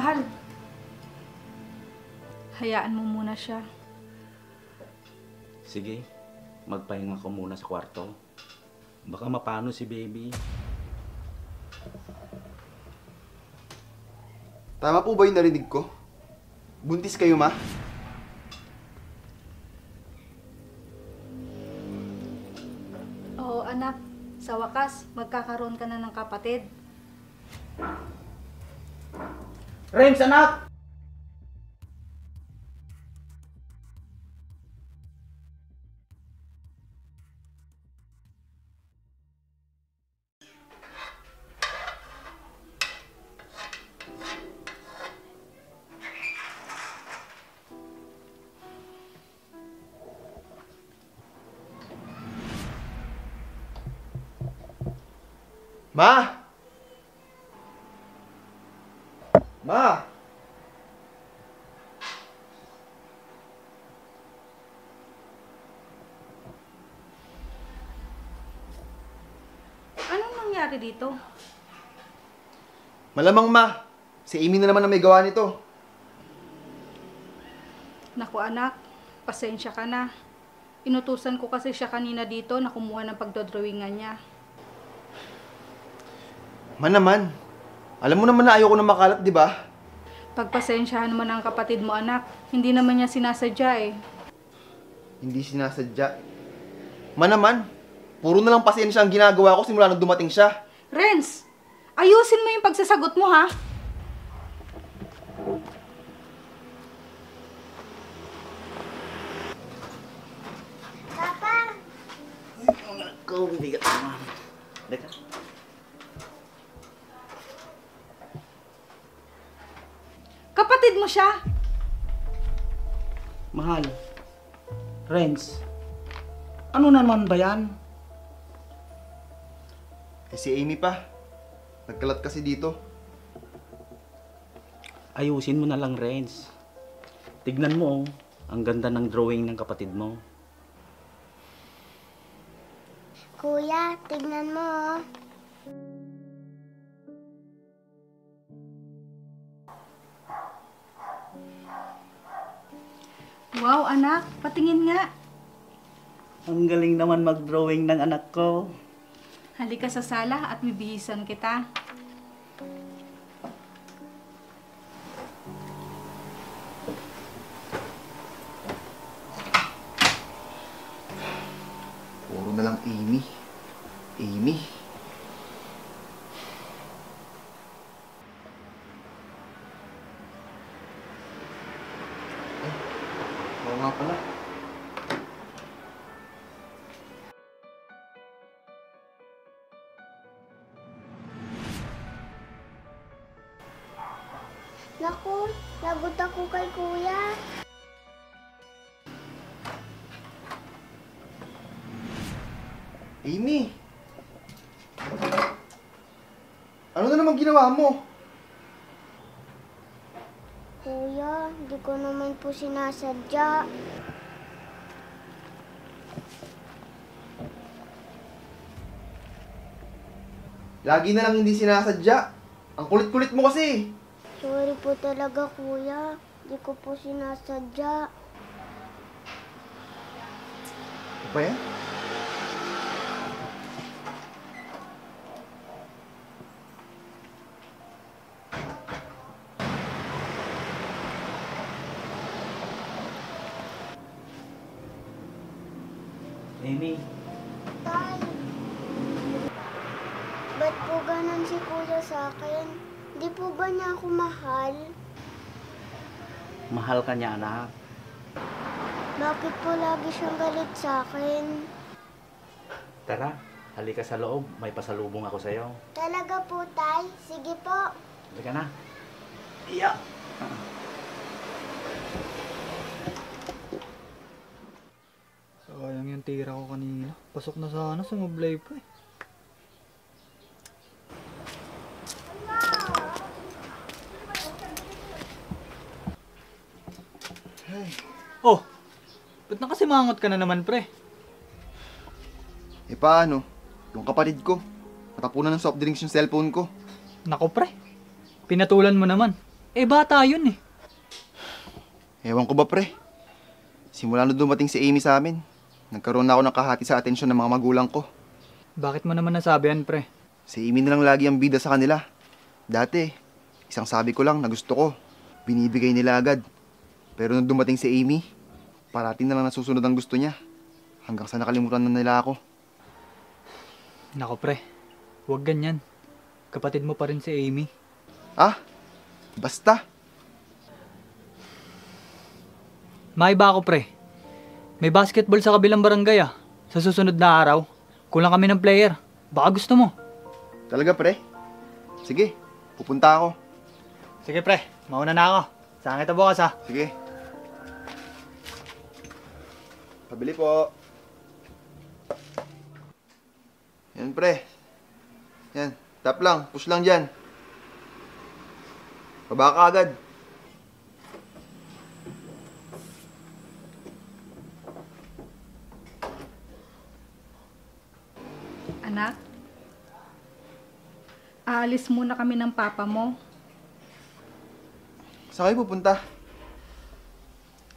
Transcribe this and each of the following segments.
Mahal. Hayaan mo muna siya. Sige, magpahinga ko muna sa kwarto. Baka mapano si baby. Tama po ba yung narinig ko? Buntis kayo, ma? Oo, anak. Sa wakas, magkakaroon ka na ng kapatid. Renz, anak! Ma! Ma! Anong nangyari dito? Malamang, ma. Si Amy na naman ang may gawa nito. Naku anak, pasensya ka na. Inutusan ko kasi siya kanina dito na kumuha ng pagdodrawingan niya. Ma naman. Alam mo naman na ayoko na makalat, di ba? Pagpasensyahan mo ng kapatid mo anak, hindi naman niya sinasadya eh. Hindi sinasadya. Ma naman. Puro na lang pasensya ang ginagawa ko simula nang dumating siya. Renz, ayusin mo yung pagsasagot mo ha. Ikaw, bibigat naman. Deka. Kapatid mo siya. Mahal. Renz, ano naman ba yan? Eh si Amy pa. Nagkalat kasi dito. Ayusin mo na lang, Renz. Tignan mo, ang ganda ng drawing ng kapatid mo. Kuya, tignan mo oh. Wow anak, patingin nga. Ang galing naman mag-drawing ng anak ko. Halika sa sala at bibihisan kita. Puro na lang Amy. Amy. Ay, oo nga pala. Naku, lagot ako kay kuya. Amy! Ano na naman ginawa mo? Kuya, di ko naman po sinasadya. Lagi na lang hindi sinasadya. Ang kulit-kulit mo kasi. Sorry po talaga kuya, di ko po sinasadya. Ano ba yan? Amy, Tay, ba't po ganon si kuya sa akin? Di po ba niya ako mahal? mahal ka niya, anak. Bakit po lagi siyang galit sa akin? Tara, halika sa loob. May pasalubong ako sa'yo. Talaga po, Tay? Sige po. Halika na. Iya. Sayang yung tira ko kanina. Pasok na sana, sumablay pa eh. Oh, ba't nakasimangot ka na naman, pre? Eh paano? Yung kapatid ko. Natapunan ng soft drinks yung cellphone ko. Nako, pre. Pinatulan mo naman. Eh, bata yun eh. Ewan ko ba, pre? Simula na dumating si Amy sa amin, nagkaroon na ako ng kahati sa atensyon ng mga magulang ko. Bakit mo naman nasabi yan, pre? Si Amy na lang lagi ang bida sa kanila. Dati, isang sabi ko lang na gusto ko, binibigay nila agad. Pero nung dumating si Amy, parating na lang nasusunod ang gusto niya. Hanggang sa nakalimutan na nila ako. Nako, pre. Huwag ganyan. Kapatid mo pa rin si Amy. Ah, basta. Maiba ako, pre. May basketball sa kabilang barangay ah. Sa susunod na araw, kulang kami ng player. Baka gusto mo. Talaga, pre? Sige, pupunta ako. Sige, pre. Mauna na ako. Saan kita bukas ah. Sige. Pabili po. Yan, pre. Yan, tap lang, push lang dyan. Baba ka agad. Anak, aalis muna kami ng papa mo. Saan kayo pupunta?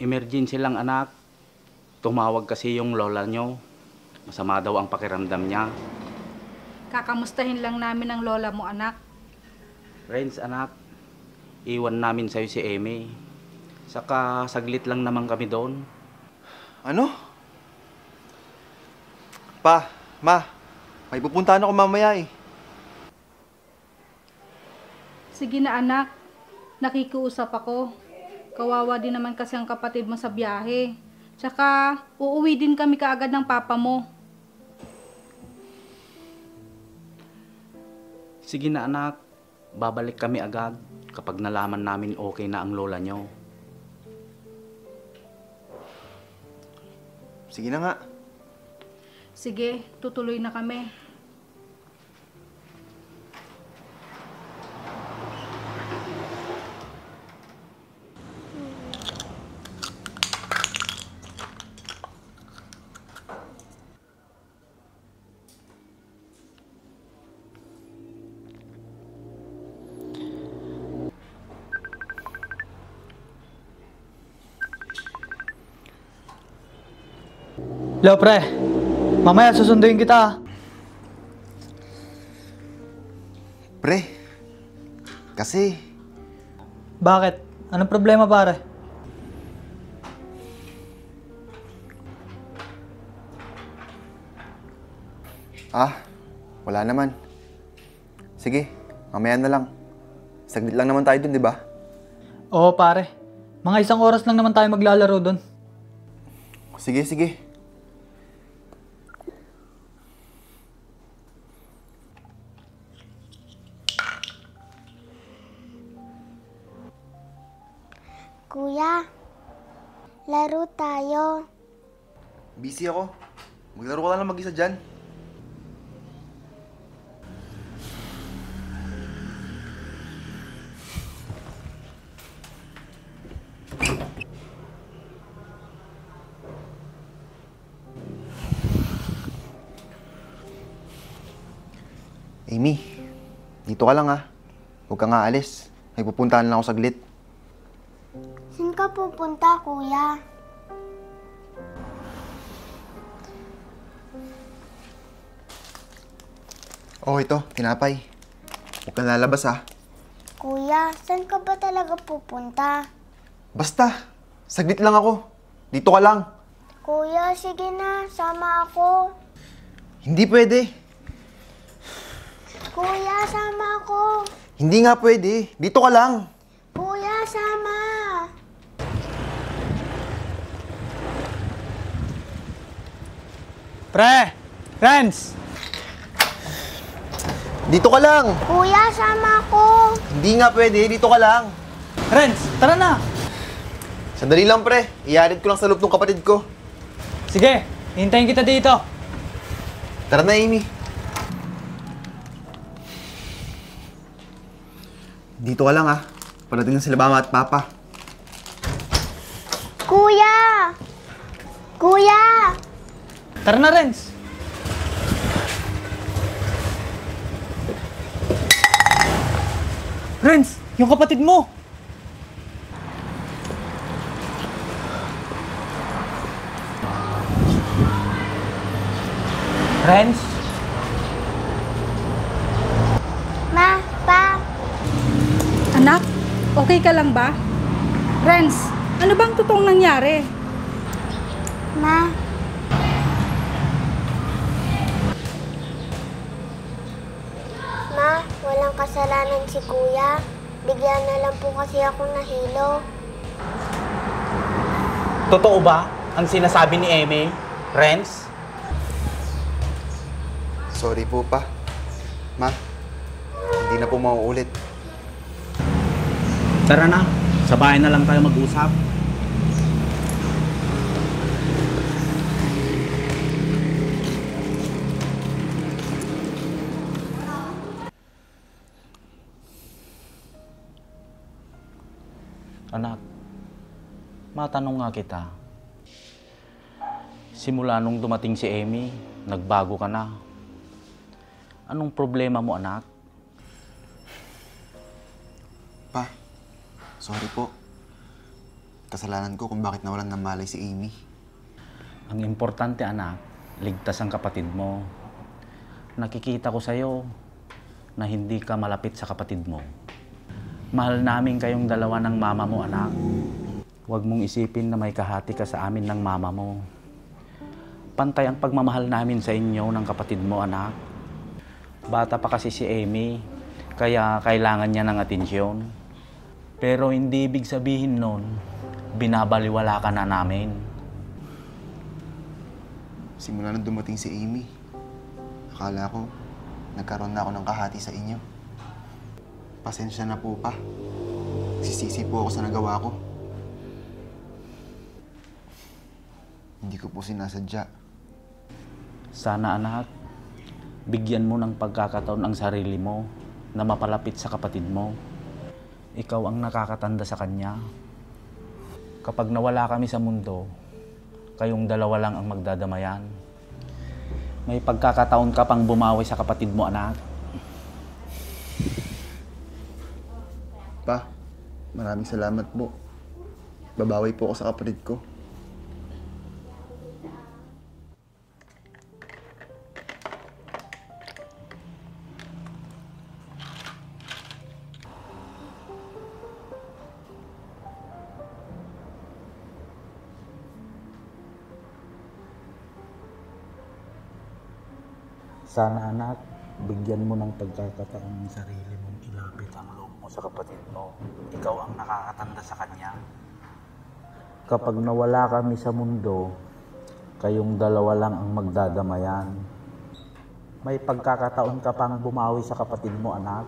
Emergency lang anak. Tumawag kasi yung lola nyo. Masama daw ang pakiramdam niya. Kakamustahin lang namin ang lola mo, anak. Renz anak, iwan namin sa'yo si Amy. Saka saglit lang naman kami doon. Ano? Pa, ma, may pupuntahan ako mamaya eh. Sige na, anak. Nakikiusap ako. Kawawa din naman kasi ang kapatid mo sa biyahe. Tsaka, uuwi din kami kaagad ng papa mo. Sige na anak, babalik kami agad kapag nalaman namin okay na ang lola nyo. Sige na nga. Sige, tutuloy na kami. Leo, pre. Mamaya susunduin kita ah. Pre, kasi Bakit? Anong problema, pare? wala naman. Sige, mamaya na lang. Saglit lang naman tayo dun, di ba? Oo, pare. Mga 1 oras lang naman tayo maglalaro doon. Sige, sige. Kuya, laro tayo. Busy ako. Maglaro ka lang mag-isa dyan. Amy, dito ka lang ah. Huwag ka nga alis. May pupuntahan lang ako saglit. Saan ka pupunta, kuya? Oh, ito, tinapay. Huwag kang lalabas ah. Kuya, saan ka ba talaga pupunta? Basta, saglit lang ako. Dito ka lang. Kuya, sige na, sama ako. Hindi pwede. Kuya, sama ako. Hindi nga pwede. Dito ka lang. Kuya, sama. Pre! Friends! Dito ka lang. Kuya, sama ako. Hindi nga pwede. Dito ka lang. Friends, tara na! Sandali lang, pre. Iyarid ko lang sa loob ng kapatid ko. Sige, hintayin kita dito. Tara na, Amy. Dito ka lang, ah. Parating na sila mama at papa. Kuya! Kuya! Tara na, Renz! Renz, yung kapatid mo! Renz? Ma, Pa, Anak, okay ka lang ba? Renz, ano bang totoong nangyari? Ma. Ma, walang kasalanan si Kuya. Bigla na lang po kasi akong nahilo. Totoo ba ang sinasabi ni Eme? Renz? Sorry po, Pa. Ma, hindi na po mauulit. Tara na, sa bahay na lang tayo mag-usap. Anak, matanong nga kita. Simula nung dumating si Amy, nagbago ka na. Anong problema mo, anak? Pa, sorry po. Kasalanan ko kung bakit nawalan ng malay si Amy. Ang importante, anak, ligtas ang kapatid mo. Nakikita ko sa'yo na hindi ka malapit sa kapatid mo. Mahal namin kayong dalawa ng mama mo, anak. Huwag mong isipin na may kahati ka sa amin ng mama mo. Pantay ang pagmamahal namin sa inyo ng kapatid mo, anak. Bata pa kasi si Amy, kaya kailangan niya ng atensyon. Pero hindi ibig sabihin nun, binabaliwala ka na namin. Simula nang dumating si Amy, akala ko nagkaroon na ako ng kahati sa inyo. Pasensya na po, Pa. Sisisi po ako sa nagawa ko. Hindi ko po sinasadya. Sana, anak, bigyan mo ng pagkakataon ang sarili mo na mapalapit sa kapatid mo. Ikaw ang nakakatanda sa kanya. Kapag nawala kami sa mundo, kayong dalawa lang ang magdadamayan. May pagkakataon ka pang bumawi sa kapatid mo, anak. Pa, maraming salamat po. Babawi po ako sa kapatid ko. Sana, anak, bigyan mo ng pagkakataon ng sarili mong ilapit ang loob mo sa kapatid mo. Ikaw ang nakakatanda sa kanya. Kapag nawala kami sa mundo, kayong dalawa lang ang magdadamayan. May pagkakataon ka pang bumawi sa kapatid mo, anak.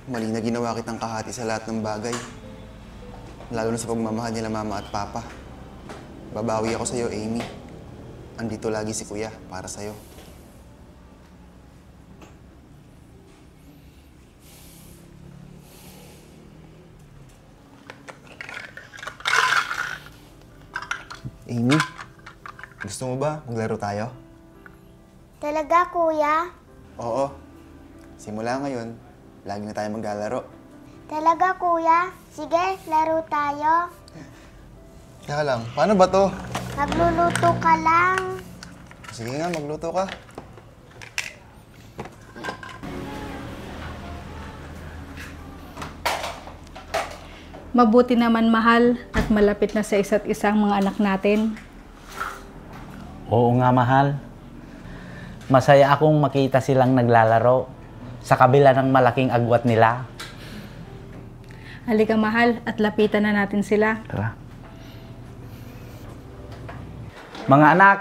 Mali na ginawa kitang kahati sa lahat ng bagay. Lalo na sa pagmamahal nila Mama at Papa. Babawi ako sa'yo, Amy. Andito lagi si Kuya para sa'yo. Amy, gusto mo ba maglaro tayo? Talaga, Kuya? Oo. Simula ngayon, lagi na tayo maglalaro. Talaga, Kuya? Sige, laro tayo. Teka lang, paano ba to? Magluluto ka lang. Sige nga, magluto ka. Mabuti naman mahal at malapit na sa isa't isang mga anak natin. Oo nga, mahal. Masaya akong makita silang naglalaro sa kabila ng malaking agwat nila. Halika mahal at lapitan na natin sila. Tara. Mga anak,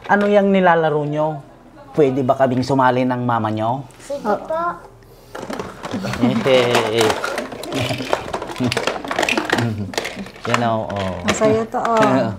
ano yung nilalaro nyo? Pwede ba kaming sumali ng mama nyo? Sige po. Yan o. Oh. Masaya to, oh.